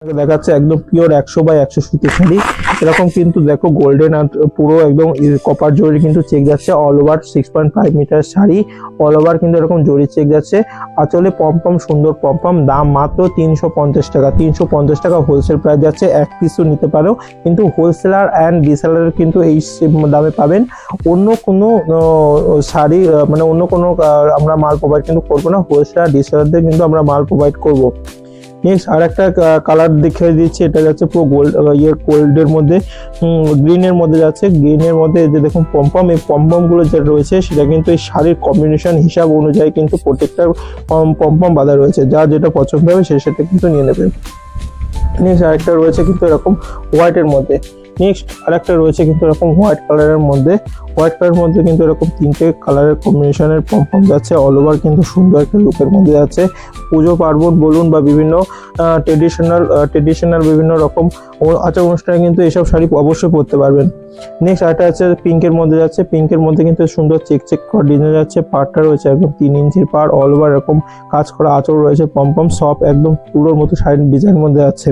দেখাচ্ছে একদম পিওর 100/100 সুতি শাড়ি। এরকম কিন্তু দেখো গোল্ডেন আর পুরো একদম কপার জরি কিন্তু চেক যাচ্ছে। All over 6.5 metre sari, all over কিন্তু এরকম জরি চেক যাচ্ছে। আঁচলে পম্পম, সুন্দর পম্পম। দাম মাত্র 350 টাকা। 350 টাকা হোলসেল প্রাইস যাচ্ছে। এক পিসও নিতে পারো, কিন্তু হোলসেলার অ্যান্ড রিসেলার কিন্তু এই দামে পাবেন। অন্য কোনো শাড়ি মানে অন্য কোনো আমরা মাল প্রোভাইড কিন্তু করবো না। হোলসেলার রিসেলারদের কিন্তু আমরা মাল প্রোভাইড করবো। নেক্সট আর একটা কালার দেখিয়ে দিচ্ছি। এটা যাচ্ছে পুরো গোল্ডের মধ্যে গ্রিনের মধ্যে যাচ্ছে। গ্রিনের মধ্যে যে দেখুন পম্পম, এই পম্পম গুলো যেটা রয়েছে সেটা কিন্তু এই শাড়ির কম্বিনেশন হিসাব অনুযায়ী কিন্তু প্রত্যেকটা পম্পম বাঁধা রয়েছে। যা যেটা পছন্দ হবে সেটা কিন্তু নিয়ে নেবেন। নেক্সট আরেকটা রয়েছে কিন্তু এরকম হোয়াইটের মধ্যে। নেক্সট আরেকটা রয়েছে কিন্তু এরকম হোয়াইট কালারের মধ্যে। হোয়াইট কালারের মধ্যে কিন্তু এরকম তিনটে কালারের কম্বিনেশনের পম্পম যাচ্ছে। অল ওভার কিন্তু সুন্দর একটা লুকের মধ্যে যাচ্ছে। পুজো পার্বণ বলুন বা বিভিন্ন ট্রেডিশনাল বিভিন্ন রকম আচার অনুষ্ঠানে কিন্তু এইসব শাড়ি অবশ্যই পরতে পারবেন। নেক্সট আরেকটা আছে পিঙ্কের মধ্যে যাচ্ছে। পিঙ্কের মধ্যে কিন্তু সুন্দর চেক করা ডিজাইন যাচ্ছে। পাড়টা রয়েছে একদম 3 ইঞ্চির পাড়। অল ওভার এরকম কাজ করা আঁচল রয়েছে। পম্পম সব একদম পুরোর মতো শাড়ির ডিজাইনের মধ্যে আছে।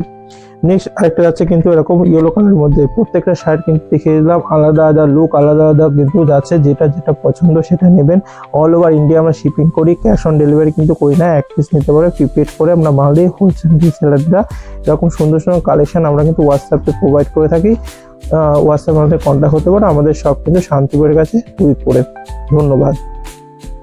নেক্সট আরেকটা যাচ্ছে কিন্তু এরকম ইয়েলো কালারের মধ্যে। প্রত্যেকটা শার্ট কিন্তু দেখিয়ে দিলাম, আলাদা আলাদা লুক, আলাদা আলাদা কিন্তু যাচ্ছে। যেটা পছন্দ সেটা নেবেন। অল ওভার ইন্ডিয়া আমরা শিপিং করি, ক্যাশ অন ডেলিভারি কিন্তু করি না। এক পিস নিতে পারে প্রিপেড করে আমরা মাল দিই হোলসেল রিসেলাররা। এরকম সুন্দর সুন্দর কালেকশন আমরা কিন্তু হোয়াটসঅ্যাপে প্রোভাইড করে থাকি। হোয়াটসঅ্যাপে আমাদের কন্ট্যাক্ট হতে পারে। আমাদের সব কিন্তু শান্তিপুরের কাছে 2 করে। ধন্যবাদ।